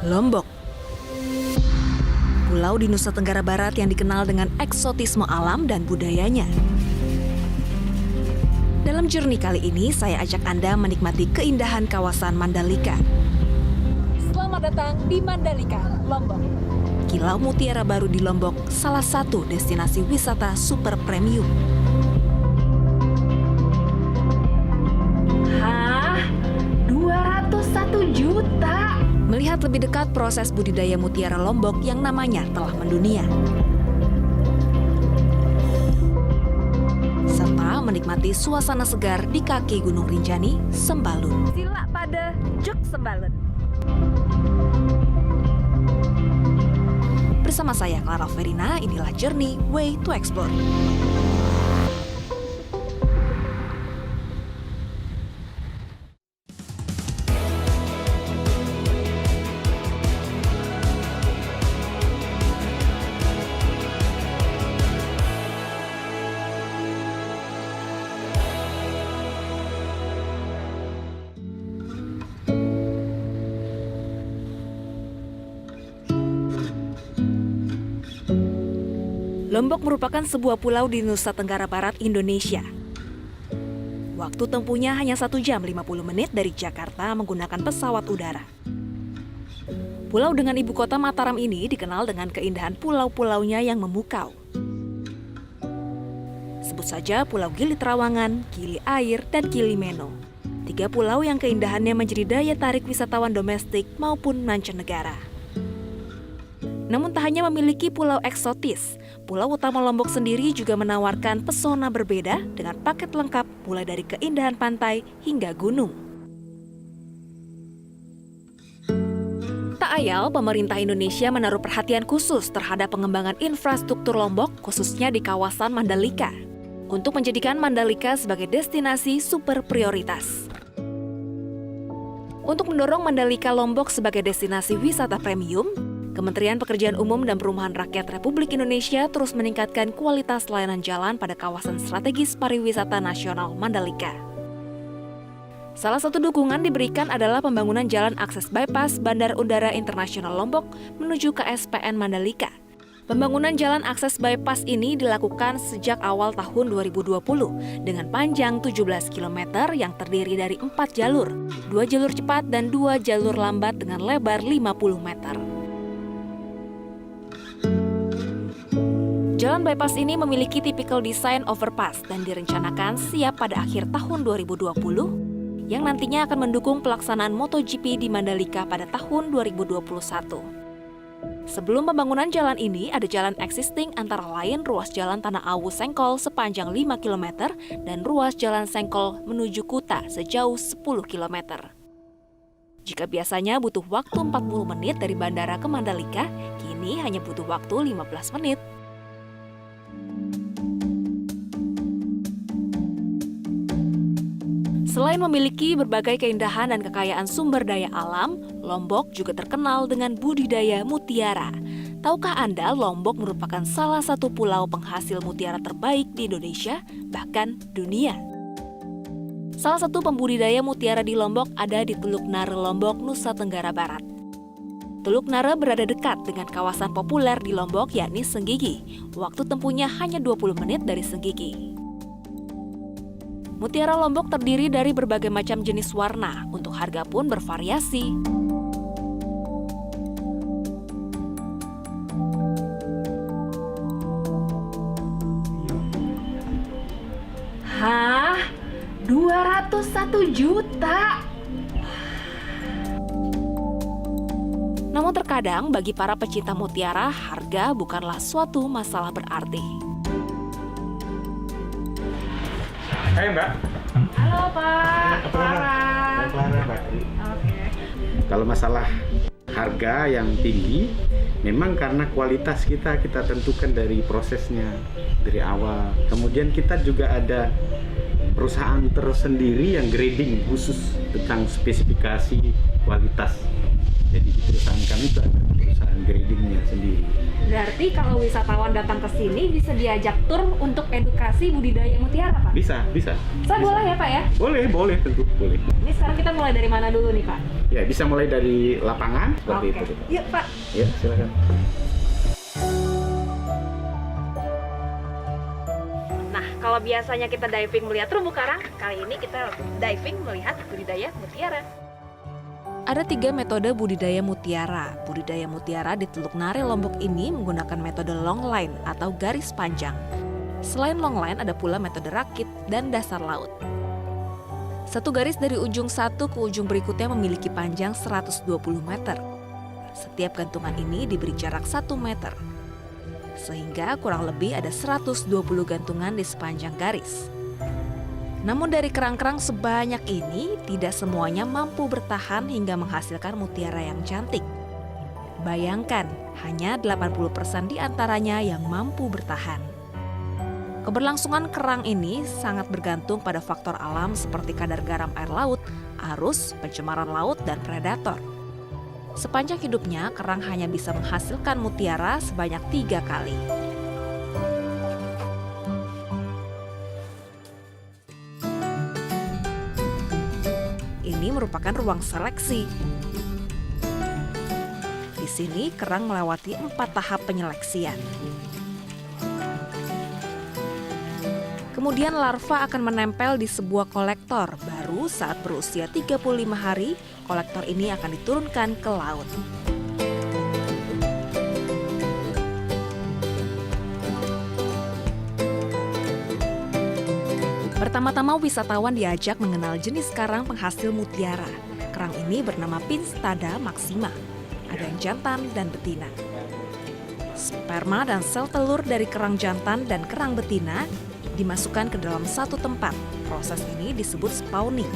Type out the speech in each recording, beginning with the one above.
Lombok. Pulau di Nusa Tenggara Barat yang dikenal dengan eksotisme alam dan budayanya. Dalam journey kali ini, saya ajak Anda menikmati keindahan kawasan Mandalika. Selamat datang di Mandalika, Lombok. Kilau Mutiara Baru di Lombok, salah satu destinasi wisata super premium. Hah? 201 juta? Melihat lebih dekat proses budidaya mutiara Lombok yang namanya telah mendunia. Serta menikmati suasana segar di kaki Gunung Rinjani, Sembalun. Sila pada Juk Sembalun. Bersama saya Clara Verina, inilah Journey Way to Explore. Lombok merupakan sebuah pulau di Nusa Tenggara Barat, Indonesia. Waktu tempuhnya hanya 1 jam 50 menit dari Jakarta menggunakan pesawat udara. Pulau dengan ibu kota Mataram ini dikenal dengan keindahan pulau-pulaunya yang memukau. Sebut saja Pulau Gili Trawangan, Gili Air, dan Gili Meno. 3 pulau yang keindahannya menjadi daya tarik wisatawan domestik maupun mancanegara. Namun tak hanya memiliki pulau eksotis, pulau utama Lombok sendiri juga menawarkan pesona berbeda dengan paket lengkap mulai dari keindahan pantai hingga gunung. Tak ayal, pemerintah Indonesia menaruh perhatian khusus terhadap pengembangan infrastruktur Lombok, khususnya di kawasan Mandalika, untuk menjadikan Mandalika sebagai destinasi super prioritas. Untuk mendorong Mandalika Lombok sebagai destinasi wisata premium, Kementerian Pekerjaan Umum dan Perumahan Rakyat Republik Indonesia terus meningkatkan kualitas layanan jalan pada kawasan strategis pariwisata nasional Mandalika. Salah satu dukungan diberikan adalah pembangunan jalan akses bypass Bandara Udara Internasional Lombok menuju ke SPN Mandalika. Pembangunan jalan akses bypass ini dilakukan sejak awal tahun 2020 dengan panjang 17 km yang terdiri dari 4 jalur, 2 jalur cepat dan 2 jalur lambat dengan lebar 50 meter. Jalan bypass ini memiliki tipikal desain overpass dan direncanakan siap pada akhir tahun 2020 yang nantinya akan mendukung pelaksanaan MotoGP di Mandalika pada tahun 2021. Sebelum pembangunan jalan ini, ada jalan existing antara lain ruas jalan Tanah Awu Sengkol sepanjang 5 km dan ruas jalan Sengkol menuju Kuta sejauh 10 km. Jika biasanya butuh waktu 40 menit dari bandara ke Mandalika, kini hanya butuh waktu 15 menit. Selain memiliki berbagai keindahan dan kekayaan sumber daya alam, Lombok juga terkenal dengan budidaya mutiara. Tahukah Anda Lombok merupakan salah satu pulau penghasil mutiara terbaik di Indonesia, bahkan dunia? Salah satu pembudidaya mutiara di Lombok ada di Teluk Nare Lombok, Nusa Tenggara Barat. Teluk Nare berada dekat dengan kawasan populer di Lombok yakni Senggigi. Waktu tempuhnya hanya 20 menit dari Senggigi. Mutiara Lombok terdiri dari berbagai macam jenis warna, untuk harga pun bervariasi. Hah? 201 juta? Namun terkadang bagi para pecinta mutiara, harga bukanlah suatu masalah berarti. Hai Mbak. Halo Pak. Clara, Mbak. Oke. Kalau masalah harga yang tinggi, memang karena kualitas kita tentukan dari prosesnya dari awal. Kemudian kita juga ada perusahaan tersendiri yang grading khusus tentang spesifikasi kualitas. Jadi di perusahaan kami itu ada perusahaan gradingnya sendiri. Berarti kalau wisatawan datang ke sini bisa diajak tur untuk edukasi budidaya mutiara, Pak? Bisa. Saya boleh ya, Pak ya? Boleh tentu boleh. Ini sekarang kita mulai dari mana dulu nih, Pak? Ya, bisa mulai dari lapangan seperti Oke. itu. Yuk Pak. Ya, silakan. Nah, kalau biasanya kita diving melihat terumbu karang, kali ini kita diving melihat budidaya mutiara. Ada 3 metode budidaya mutiara. Budidaya mutiara di Teluk Nare, Lombok ini menggunakan metode long line atau garis panjang. Selain long line, ada pula metode rakit dan dasar laut. Satu garis dari ujung satu ke ujung berikutnya memiliki panjang 120 meter. Setiap gantungan ini diberi jarak 1 meter. Sehingga kurang lebih ada 120 gantungan di sepanjang garis. Namun dari kerang-kerang sebanyak ini, tidak semuanya mampu bertahan hingga menghasilkan mutiara yang cantik. Bayangkan, hanya 80% di antaranya yang mampu bertahan. Keberlangsungan kerang ini sangat bergantung pada faktor alam seperti kadar garam air laut, arus, pencemaran laut, dan predator. Sepanjang hidupnya, kerang hanya bisa menghasilkan mutiara sebanyak 3 kali. Ini merupakan ruang seleksi. Di sini, kerang melewati 4 tahap penyeleksian. Kemudian larva akan menempel di sebuah kolektor. Baru saat berusia 35 hari, kolektor ini akan diturunkan ke laut. Pertama-tama wisatawan diajak mengenal jenis karang penghasil mutiara. Kerang ini bernama Pinstada maxima. Ada yang jantan dan betina. Sperma dan sel telur dari kerang jantan dan kerang betina dimasukkan ke dalam satu tempat. Proses ini disebut spawning.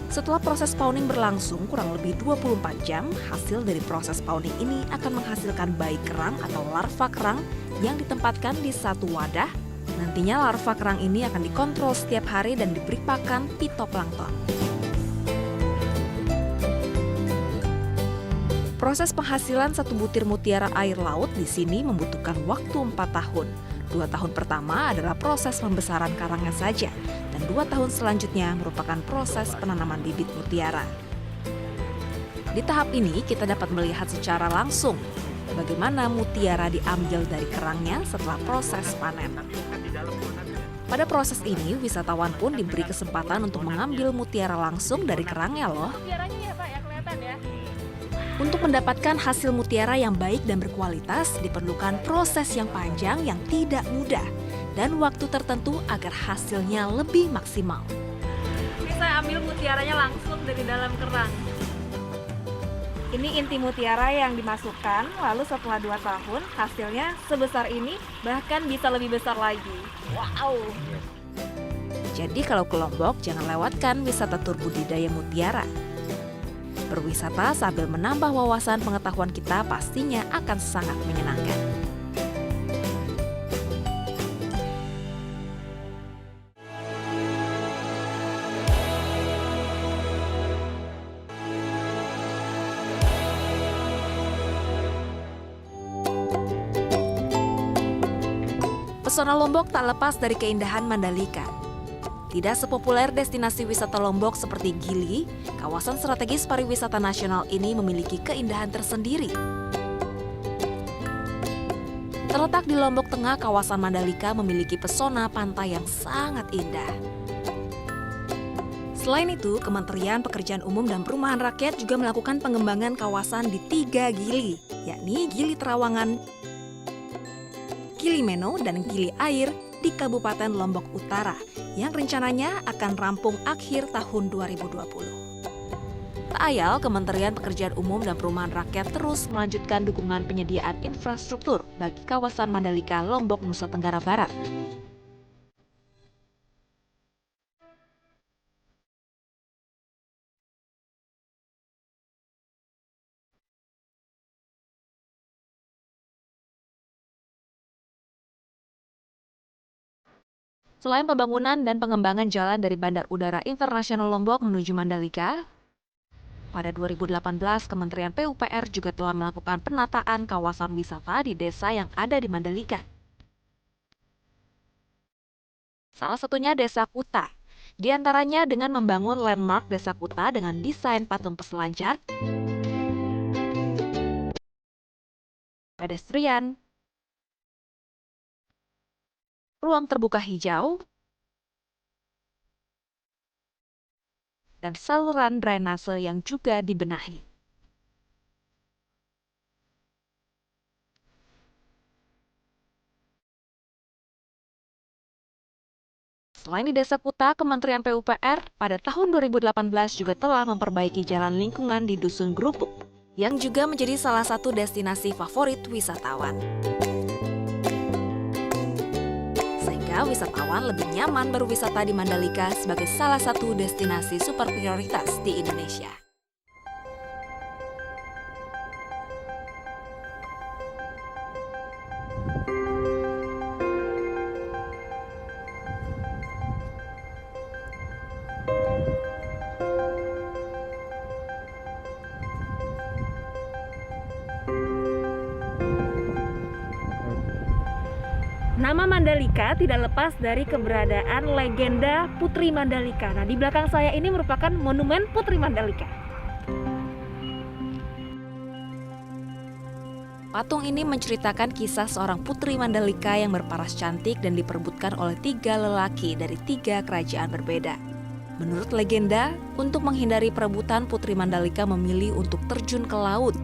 Setelah proses spawning berlangsung kurang lebih 24 jam, hasil dari proses spawning ini akan menghasilkan bayi kerang atau larva kerang yang ditempatkan di satu wadah. Nantinya larva kerang ini akan dikontrol setiap hari dan diberi pakan pitoplankton. Proses penghasilan satu butir mutiara air laut di sini membutuhkan waktu 4 tahun. 2 tahun pertama adalah proses pembesaran karangnya saja, dan 2 tahun selanjutnya merupakan proses penanaman bibit mutiara. Di tahap ini kita dapat melihat secara langsung bagaimana mutiara diambil dari kerangnya setelah proses panen. Pada proses ini, wisatawan pun diberi kesempatan untuk mengambil mutiara langsung dari kerangnya loh. Mutiaranya ya Pak, ya kelihatan ya. Untuk mendapatkan hasil mutiara yang baik dan berkualitas, diperlukan proses yang panjang yang tidak mudah dan waktu tertentu agar hasilnya lebih maksimal. Ini saya ambil mutiaranya langsung dari dalam kerang. Ini inti mutiara yang dimasukkan, lalu setelah 2 tahun hasilnya sebesar ini, bahkan bisa lebih besar lagi. Wow! Jadi kalau ke Lombok, jangan lewatkan wisata tur budidaya mutiara. Berwisata sambil menambah wawasan pengetahuan kita pastinya akan sangat menyenangkan. Pesona Lombok tak lepas dari keindahan Mandalika. Tidak sepopuler destinasi wisata Lombok seperti Gili, kawasan strategis pariwisata nasional ini memiliki keindahan tersendiri. Terletak di Lombok Tengah, kawasan Mandalika memiliki pesona pantai yang sangat indah. Selain itu, Kementerian Pekerjaan Umum dan Perumahan Rakyat juga melakukan pengembangan kawasan di 3 Gili, yakni Gili Terawangan, Gili Meno, dan Gili Air di Kabupaten Lombok Utara yang rencananya akan rampung akhir tahun 2020. Tak ayal, Kementerian Pekerjaan Umum dan Perumahan Rakyat terus melanjutkan dukungan penyediaan infrastruktur bagi kawasan Mandalika, Lombok, Nusa Tenggara Barat. Selain pembangunan dan pengembangan jalan dari Bandar Udara Internasional Lombok menuju Mandalika, pada 2018 Kementerian PUPR juga telah melakukan penataan kawasan wisata di desa yang ada di Mandalika. Salah satunya Desa Kuta. Di antaranya dengan membangun landmark Desa Kuta dengan desain patung peselancar, pedestrian, ruang terbuka hijau, dan saluran drainase yang juga dibenahi. Selain di Desa Kuta, Kementerian PUPR pada tahun 2018 juga telah memperbaiki jalan lingkungan di Dusun Grupuk, yang juga menjadi salah satu destinasi favorit wisatawan. Sehingga wisatawan lebih nyaman berwisata di Mandalika sebagai salah satu destinasi super prioritas di Indonesia. Nama Mandalika tidak lepas dari keberadaan legenda Putri Mandalika. Nah, di belakang saya ini merupakan monumen Putri Mandalika. Patung ini menceritakan kisah seorang putri Mandalika yang berparas cantik dan diperebutkan oleh 3 lelaki dari 3 kerajaan berbeda. Menurut legenda, untuk menghindari perebutan, Putri Mandalika memilih untuk terjun ke laut.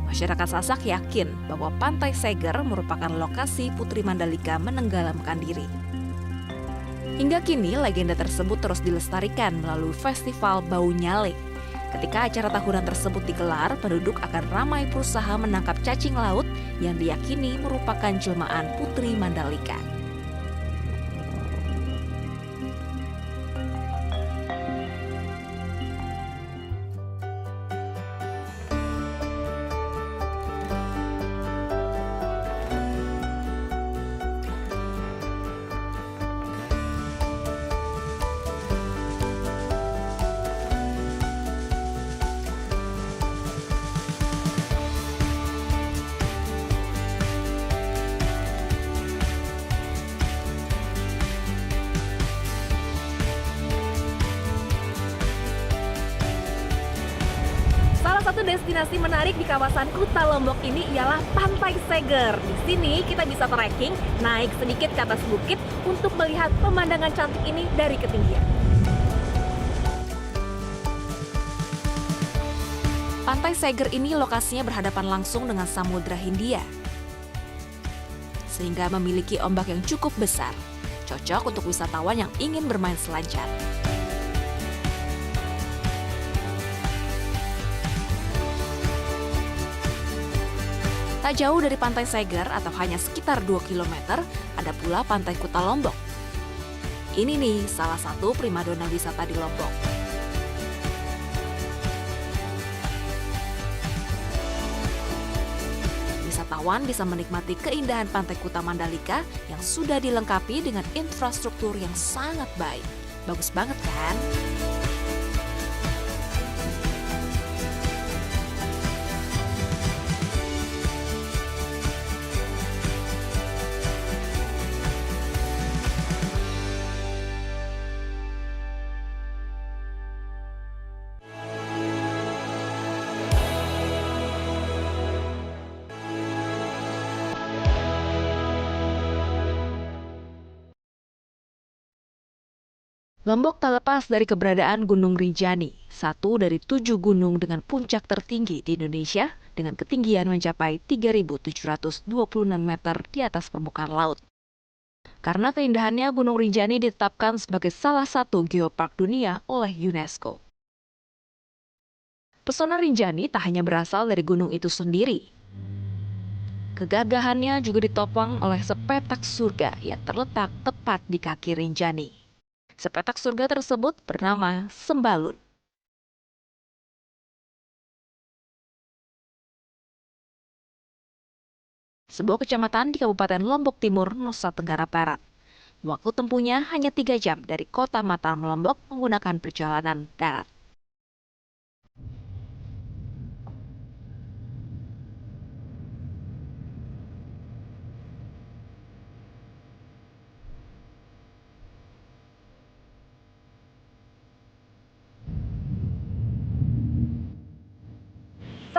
Masyarakat Sasak yakin bahwa Pantai Seger merupakan lokasi Putri Mandalika menenggelamkan diri. Hingga kini, legenda tersebut terus dilestarikan melalui Festival Bau Nyale. Ketika acara tahunan tersebut digelar, penduduk akan ramai berusaha menangkap cacing laut yang diyakini merupakan jelmaan Putri Mandalika. Salah satu destinasi menarik di kawasan Kuta Lombok ini ialah Pantai Seger. Di sini kita bisa trekking, naik sedikit ke atas bukit untuk melihat pemandangan cantik ini dari ketinggian. Pantai Seger ini lokasinya berhadapan langsung dengan Samudra Hindia, sehingga memiliki ombak yang cukup besar, cocok untuk wisatawan yang ingin bermain selancar. Tak jauh dari Pantai Seger atau hanya sekitar 2 km, ada pula Pantai Kuta Lombok. Ini nih salah satu primadona wisata di Lombok. Wisatawan bisa menikmati keindahan Pantai Kuta Mandalika yang sudah dilengkapi dengan infrastruktur yang sangat baik. Bagus banget kan? Lombok tak lepas dari keberadaan Gunung Rinjani, satu dari 7 gunung dengan puncak tertinggi di Indonesia dengan ketinggian mencapai 3.726 meter di atas permukaan laut. Karena keindahannya, Gunung Rinjani ditetapkan sebagai salah satu geopark dunia oleh UNESCO. Pesona Rinjani tak hanya berasal dari gunung itu sendiri. Kegagahannya juga ditopang oleh sepetak surga yang terletak tepat di kaki Rinjani. Sepetak surga tersebut bernama Sembalun. Sebuah kecamatan di Kabupaten Lombok Timur, Nusa Tenggara Barat. Waktu tempuhnya hanya 3 jam dari kota Mataram, Lombok menggunakan perjalanan darat.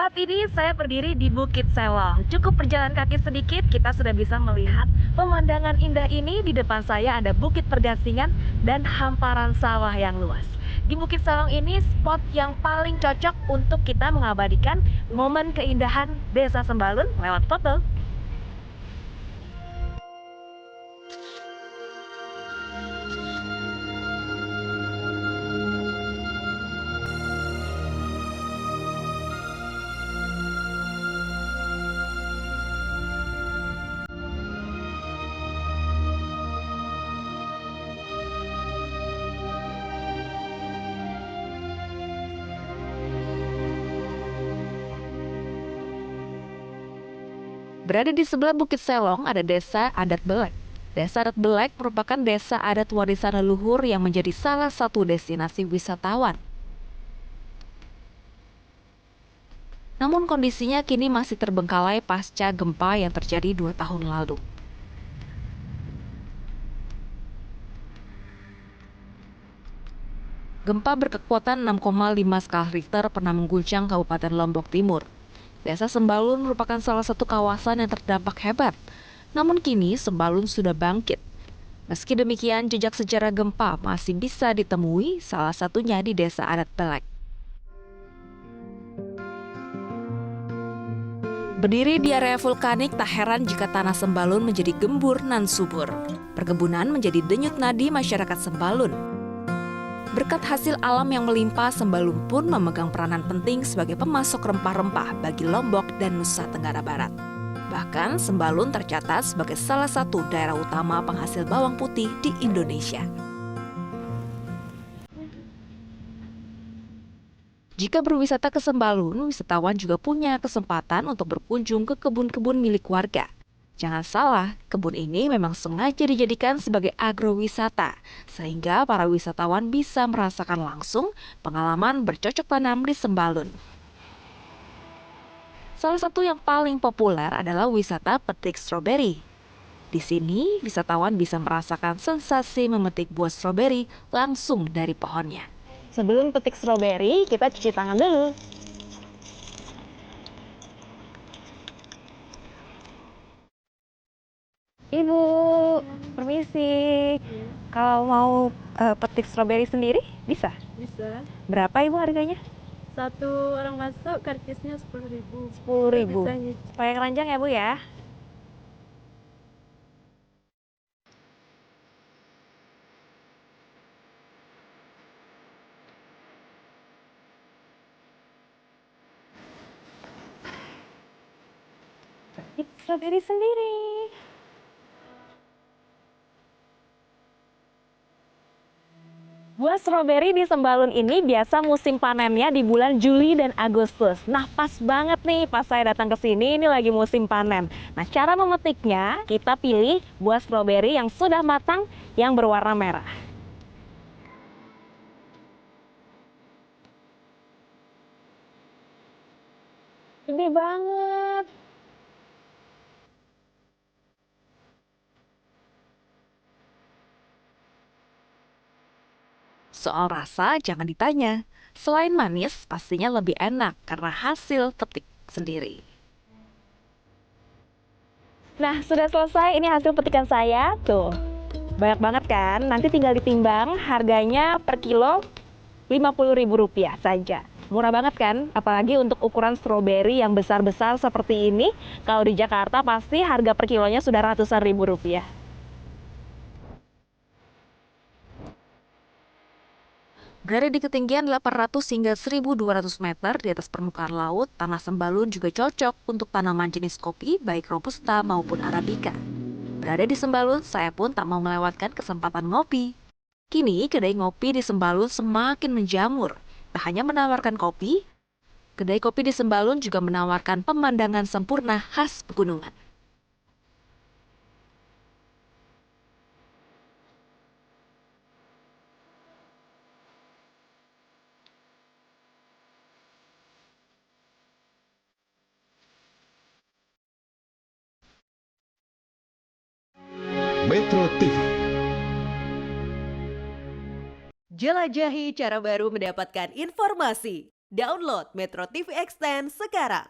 Saat ini saya berdiri di Bukit Selong. Cukup berjalan kaki sedikit, kita sudah bisa melihat pemandangan indah ini. Di depan saya ada Bukit Pergasingan dan hamparan sawah yang luas. Di Bukit Selong ini spot yang paling cocok untuk kita mengabadikan momen keindahan Desa Sembalun lewat foto. Berada di sebelah Bukit Selong ada Desa Adat Belek. Desa Adat Belek merupakan desa adat warisan leluhur yang menjadi salah satu destinasi wisatawan. Namun kondisinya kini masih terbengkalai pasca gempa yang terjadi 2 tahun lalu. Gempa berkekuatan 6,5 skala Richter pernah mengguncang Kabupaten Lombok Timur. Desa Sembalun merupakan salah satu kawasan yang terdampak hebat. Namun kini Sembalun sudah bangkit. Meski demikian, jejak sejarah gempa masih bisa ditemui, salah satunya di Desa Adat Belek. Berdiri di area vulkanik, tak heran jika tanah Sembalun menjadi gembur nan subur. Perkebunan menjadi denyut nadi masyarakat Sembalun. Berkat hasil alam yang melimpah, Sembalun pun memegang peranan penting sebagai pemasok rempah-rempah bagi Lombok dan Nusa Tenggara Barat. Bahkan, Sembalun tercatat sebagai salah satu daerah utama penghasil bawang putih di Indonesia. Jika berwisata ke Sembalun, wisatawan juga punya kesempatan untuk berkunjung ke kebun-kebun milik warga. Jangan salah, kebun ini memang sengaja dijadikan sebagai agrowisata, sehingga para wisatawan bisa merasakan langsung pengalaman bercocok tanam di Sembalun. Salah satu yang paling populer adalah wisata petik stroberi. Di sini, wisatawan bisa merasakan sensasi memetik buah stroberi langsung dari pohonnya. Sebelum petik stroberi, kita cuci tangan dulu. Ibu, permisi. Kalau mau petik stroberi sendiri, bisa? Bisa. Berapa ibu harganya? Satu orang masuk karcisnya 10.000. 10.000. Bisa nyicil. Pakai keranjang ya bu ya? Petik stroberi sendiri. Buah stroberi di Sembalun ini biasa musim panennya di bulan Juli dan Agustus. Nah, pas banget nih pas saya datang ke sini, ini lagi musim panen. Nah, cara memetiknya, kita pilih buah stroberi yang sudah matang yang berwarna merah. Gede banget. Soal rasa jangan ditanya. Selain manis, pastinya lebih enak karena hasil petik sendiri. Nah, sudah selesai. Ini hasil petikan saya. Tuh, banyak banget kan? Nanti tinggal ditimbang. Harganya per kilo Rp50.000 saja. Murah banget kan? Apalagi untuk ukuran stroberi yang besar-besar seperti ini. Kalau di Jakarta pasti harga per kilonya sudah ratusan ribu rupiah. Berada di ketinggian 800 hingga 1.200 meter di atas permukaan laut, tanah Sembalun juga cocok untuk tanaman jenis kopi baik Robusta maupun Arabica. Berada di Sembalun, saya pun tak mau melewatkan kesempatan ngopi. Kini, kedai ngopi di Sembalun semakin menjamur. Tak hanya menawarkan kopi, kedai kopi di Sembalun juga menawarkan pemandangan sempurna khas pegunungan. Metro TV. Jelajahi cara baru mendapatkan informasi Download Metro TV Extend sekarang.